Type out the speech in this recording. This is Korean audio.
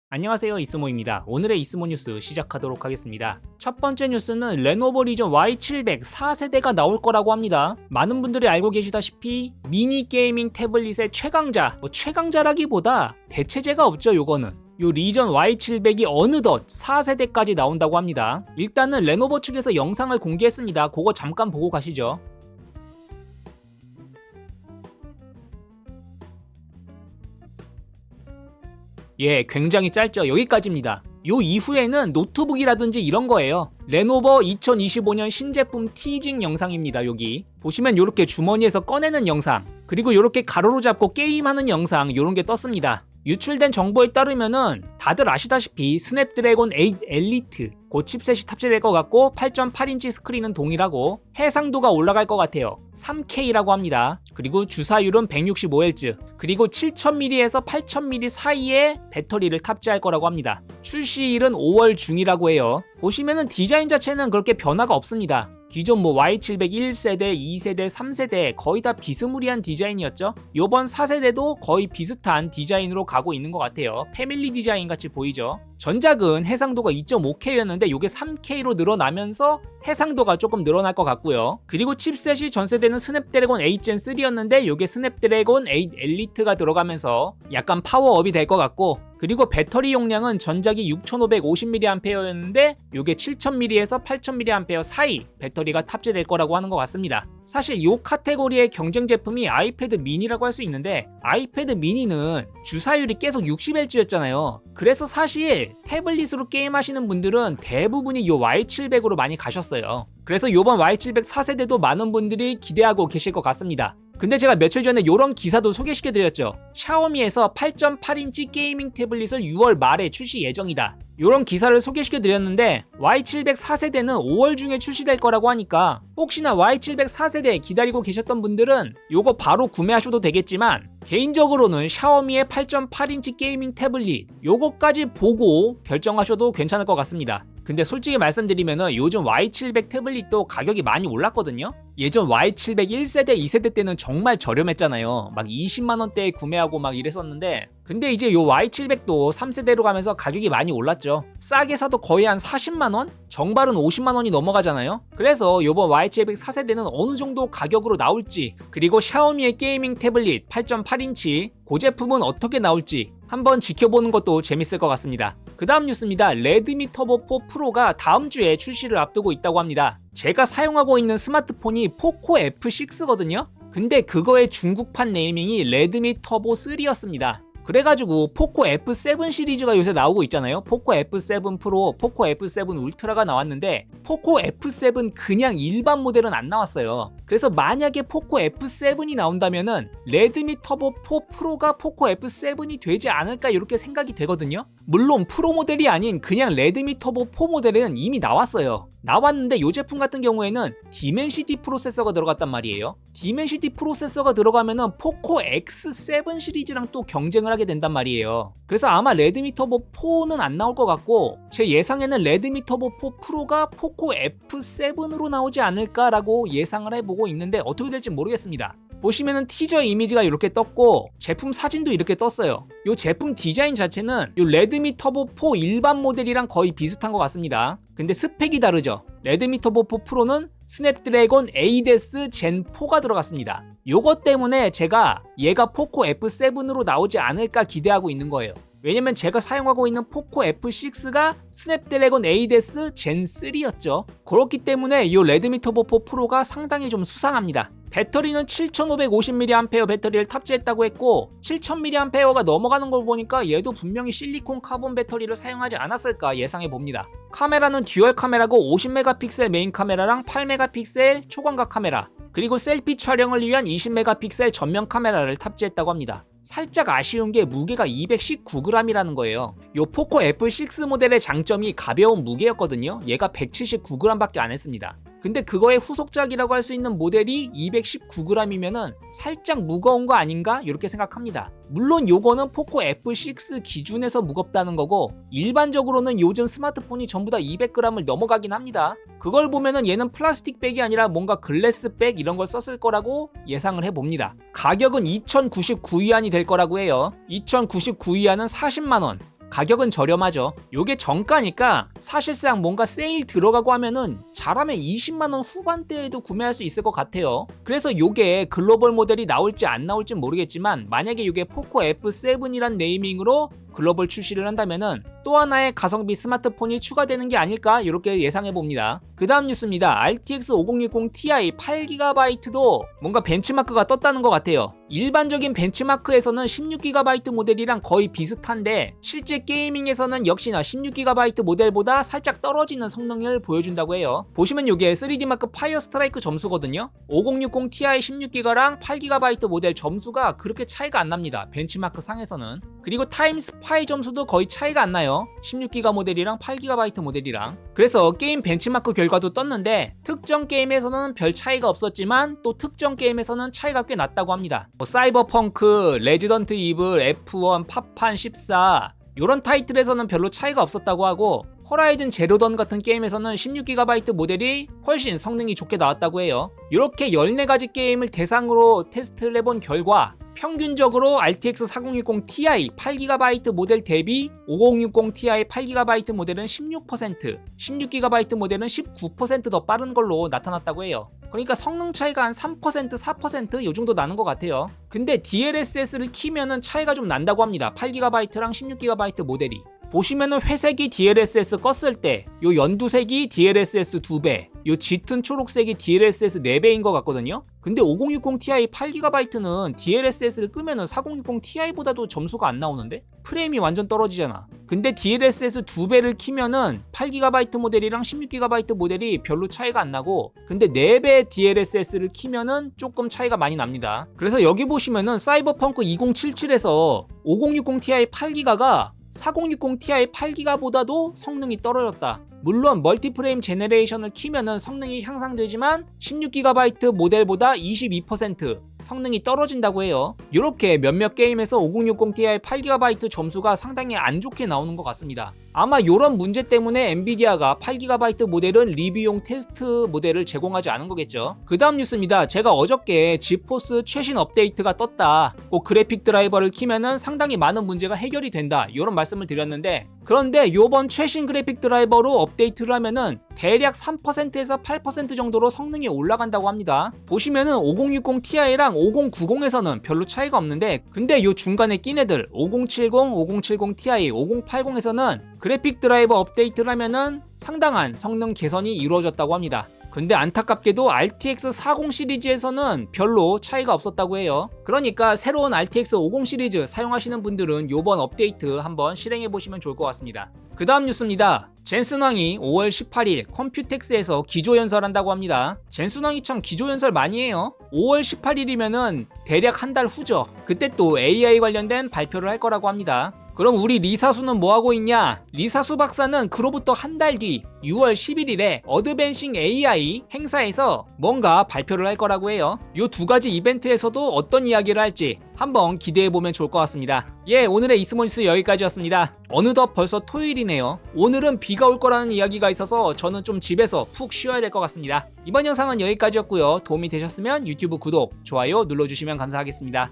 안녕하세요, 이스모입니다. 오늘의 이스모 뉴스 시작하도록 하겠습니다. 첫 번째 뉴스는 레노버 리전 Y700 4세대가 나올 거라고 합니다. 많은 분들이 알고 계시다시피 미니 게이밍 태블릿의 최강자, 최강자라기보다 대체제가 없죠. 요거는 요 리전 Y700이 어느덧 4세대까지 나온다고 합니다. 일단은 레노버 측에서 영상을 공개했습니다. 그거 잠깐 보고 가시죠. 예, 굉장히 짧죠. 여기까지입니다. 요 이후에는 노트북이라든지 이런 거예요. 레노버 2025년 신제품 티징 영상입니다. 여기 보시면 요렇게 주머니에서 꺼내는 영상, 그리고 요렇게 가로로 잡고 게임하는 영상, 요런 게 떴습니다. 유출된 정보에 따르면은 다들 아시다시피 스냅드래곤 8 엘리트 그 칩셋이 탑재될 것 같고 8.8인치 스크린은 동일하고 해상도가 올라갈 것 같아요. 3K라고 합니다. 그리고 주사율은 165Hz, 그리고 7000mAh에서 8000mAh 사이에 배터리를 탑재할 거라고 합니다. 출시일은 5월 중이라고 해요. 보시면은 디자인 자체는 그렇게 변화가 없습니다. 기존 Y700 1세대, 2세대, 3세대 거의 다 비스무리한 디자인이었죠. 요번 4세대도 거의 비슷한 디자인으로 가고 있는 것 같아요. 패밀리 디자인 같이 보이죠. 전작은 해상도가 2.5K였는데 요게 3K로 늘어나면서 해상도가 조금 늘어날 것 같고요. 그리고 칩셋이 전세대는 스냅드래곤 8gen 3였는데 요게 스냅드래곤 8 엘리트가 들어가면서 약간 파워업이 될 것 같고, 그리고 배터리 용량은 전작이 6550mAh였는데 요게 7000mAh에서 8000mAh 사이 배터리가 탑재될 거라고 하는 것 같습니다. 사실 이 카테고리의 경쟁 제품이 아이패드 미니라고 할 수 있는데, 아이패드 미니는 주사율이 계속 60Hz였잖아요. 그래서 사실 태블릿으로 게임하시는 분들은 대부분이 이 Y700으로 많이 가셨어요. 그래서 이번 Y700 4세대도 많은 분들이 기대하고 계실 것 같습니다. 근데 제가 며칠 전에 이런 기사도 소개시켜드렸죠. 샤오미에서 8.8인치 게이밍 태블릿을 6월 말에 출시 예정이다. 이런 기사를 소개시켜드렸는데 Y700 4세대는 5월 중에 출시될 거라고 하니까 혹시나 Y700 4세대 기다리고 계셨던 분들은 요거 바로 구매하셔도 되겠지만, 개인적으로는 샤오미의 8.8인치 게이밍 태블릿 요거까지 보고 결정하셔도 괜찮을 것 같습니다. 근데 솔직히 말씀드리면은 요즘 Y700 태블릿도 가격이 많이 올랐거든요. 예전 Y700 1세대, 2세대 때는 정말 저렴했잖아요. 막 20만원대에 구매하고 막 이랬었는데, 근데 이제 요 Y700도 3세대로 가면서 가격이 많이 올랐죠. 싸게 사도 거의 한 40만원? 정발은 50만원이 넘어가잖아요. 그래서 요번 Y700 4세대는 어느 정도 가격으로 나올지, 그리고 샤오미의 게이밍 태블릿 8.8인치 그 제품은 어떻게 나올지 한번 지켜보는 것도 재밌을 것 같습니다. 그 다음 뉴스입니다. 레드미 터보 4 프로가 다음 주에 출시를 앞두고 있다고 합니다. 제가 사용하고 있는 스마트폰이 포코 F6거든요. 근데 그거의 중국판 네이밍이 레드미 터보 3였습니다. 그래가지고 포코 F7 시리즈가 요새 나오고 있잖아요. 포코 F7 프로, 포코 F7 울트라가 나왔는데 포코 F7 그냥 일반 모델은 안 나왔어요. 그래서 만약에 포코 F7이 나온다면은 레드미 터보 4 프로가 포코 F7이 되지 않을까 이렇게 생각이 되거든요. 물론 프로 모델이 아닌 그냥 레드미 터보 4 모델은 이미 나왔어요. 나왔는데 이 제품 같은 경우에는 디멘시티 프로세서가 들어갔단 말이에요. 디멘시티 프로세서가 들어가면은 포코 X7 시리즈랑 또 경쟁을 하게 된단 말이에요. 그래서 아마 레드미 터보 4는 안 나올 것 같고, 제 예상에는 레드미 터보 4 프로가 포코 F7으로 나오지 않을까라고 예상을 해보고 있는데 어떻게 될지 모르겠습니다. 보시면은 티저 이미지가 이렇게 떴고 제품 사진도 이렇게 떴어요. 이 제품 디자인 자체는 이 레드미 터보 4 일반 모델이랑 거의 비슷한 것 같습니다. 근데 스펙이 다르죠. 레드미 터보 4 프로는 스냅드래곤 8S 젠 4가 들어갔습니다. 요것 때문에 제가 얘가 포코 F7으로 나오지 않을까 기대하고 있는 거예요. 왜냐면 제가 사용하고 있는 포코 F6가 스냅드래곤 8S 젠 3였죠. 그렇기 때문에 이 레드미 터보 4 프로가 상당히 좀 수상합니다. 배터리는 7550mAh 배터리를 탑재했다고 했고 7000mAh가 넘어가는 걸 보니까 얘도 분명히 실리콘 카본 배터리를 사용하지 않았을까 예상해 봅니다. 카메라는 듀얼 카메라고 50메가픽셀 메인 카메라랑 8메가픽셀 초광각 카메라, 그리고 셀피 촬영을 위한 20메가픽셀 전면 카메라를 탑재했다고 합니다. 살짝 아쉬운 게 무게가 219g이라는 거예요. 요 포코 F6 모델의 장점이 가벼운 무게였거든요. 얘가 179g밖에 안 했습니다. 근데 그거의 후속작이라고 할 수 있는 모델이 219g이면은 살짝 무거운 거 아닌가? 이렇게 생각합니다. 물론 요거는 포코 F6 기준에서 무겁다는 거고, 일반적으로는 요즘 스마트폰이 전부 다 200g을 넘어가긴 합니다. 그걸 보면은 얘는 플라스틱 백이 아니라 뭔가 글래스 백 이런 걸 썼을 거라고 예상을 해봅니다. 가격은 2099위안이 될 거라고 해요. 2099위안은 40만원. 가격은 저렴하죠. 요게 정가니까 사실상 뭔가 세일 들어가고 하면은 잘하면 20만원 후반대에도 구매할 수 있을 것 같아요. 그래서 요게 글로벌 모델이 나올지 안 나올지 모르겠지만 만약에 요게 포코 F7이란 네이밍으로 글로벌 출시를 한다면은 또 하나의 가성비 스마트폰이 추가되는 게 아닐까 이렇게 예상해 봅니다. 그 다음 뉴스입니다. RTX 5060 Ti 8GB도 뭔가 벤치마크가 떴다는 것 같아요. 일반적인 벤치마크에서는 16GB 모델이랑 거의 비슷한데 실제 게이밍에서는 역시나 16GB 모델보다 살짝 떨어지는 성능을 보여준다고 해요. 보시면 이게 3D마크 파이어 스트라이크 점수거든요. 5060 Ti 16GB랑 8GB 모델 점수가 그렇게 차이가 안 납니다. 벤치마크 상에서는. 그리고 타임스파이 점수도 거의 차이가 안 나요. 16GB 모델이랑 8GB 모델이랑. 그래서 게임 benchmark 결과도 떴는데 특정 게임에서는 별 차이가 없었지만 또 특정 게임에서는 차이가 꽤 났다고 합니다. 사이버펑크, 레지던트 이블, F1, 파판 14 이런 타이틀에서는 별로 차이가 없었다고 하고 호라이즌 제로던 같은 게임에서는 16GB 모델이 훨씬 성능이 좋게 나왔다고 해요. 이렇게 14가지 게임을 대상으로 테스트를 해본 결과 평균적으로 RTX 4060 Ti 8GB 모델 대비 5060 Ti 8GB 모델은 16%, 16GB 모델은 19% 더 빠른 걸로 나타났다고 해요. 그러니까 성능 차이가 한 3%, 4% 요 정도 나는 것 같아요. 근데 DLSS를 키면은 차이가 좀 난다고 합니다. 8GB랑 16GB 모델이. 보시면은 회색이 DLSS 껐을 때 요 연두색이 DLSS 2배, 요 짙은 초록색이 DLSS 4배인 것 같거든요. 근데 5060 Ti 8GB는 DLSS를 끄면은 4060 Ti보다도 점수가 안 나오는데? 프레임이 완전 떨어지잖아. 근데 DLSS 2배를 키면은 8GB 모델이랑 16GB 모델이 별로 차이가 안 나고 근데 4배 DLSS를 키면은 조금 차이가 많이 납니다. 그래서 여기 보시면은 사이버펑크 2077에서 5060 Ti 8GB가 4060 Ti 8GB보다도 성능이 떨어졌다. 물론 멀티프레임 제너레이션을 키면은 성능이 향상되지만 16GB 모델보다 22% 성능이 떨어진다고 해요. 이렇게 몇몇 게임에서 5060 Ti 8GB 점수가 상당히 안 좋게 나오는 것 같습니다. 아마 이런 문제 때문에 엔비디아가 8GB 모델은 리뷰용 테스트 모델을 제공하지 않은 거겠죠. 그 다음 뉴스입니다. 제가 어저께 지포스 최신 업데이트가 떴다. 꼭 그래픽 드라이버를 키면은 상당히 많은 문제가 해결이 된다. 이런 말씀을 드렸는데 그런데 요번 최신 그래픽 드라이버로 업데이트를 하면은 대략 3%에서 8% 정도로 성능이 올라간다고 합니다. 보시면은 5060 Ti랑 5090에서는 별로 차이가 없는데 근데 요 중간에 낀 애들 5070, 5070 Ti, 5080에서는 그래픽 드라이버 업데이트를 하면은 상당한 성능 개선이 이루어졌다고 합니다. 근데 안타깝게도 RTX 40 시리즈에서는 별로 차이가 없었다고 해요. 그러니까 새로운 RTX 50 시리즈 사용하시는 분들은 요번 업데이트 한번 실행해보시면 좋을 것 같습니다. 그 다음 뉴스입니다. 젠슨왕이 5월 18일 컴퓨텍스에서 기조연설한다고 합니다. 젠슨왕이 참 기조연설 많이 해요. 5월 18일이면은 대략 한 달 후죠. 그때 또 AI 관련된 발표를 할 거라고 합니다. 그럼 우리 리사수는 뭐하고 있냐? 리사수 박사는 그로부터 한 달 뒤 6월 11일에 어드밴싱 AI 행사에서 뭔가 발표를 할 거라고 해요. 이 두 가지 이벤트에서도 어떤 이야기를 할지 한번 기대해보면 좋을 것 같습니다. 예, 오늘의 이스모니스 여기까지였습니다. 어느덧 벌써 토요일이네요. 오늘은 비가 올 거라는 이야기가 있어서 저는 좀 집에서 푹 쉬어야 될 것 같습니다. 이번 영상은 여기까지였고요. 도움이 되셨으면 유튜브 구독, 좋아요 눌러주시면 감사하겠습니다.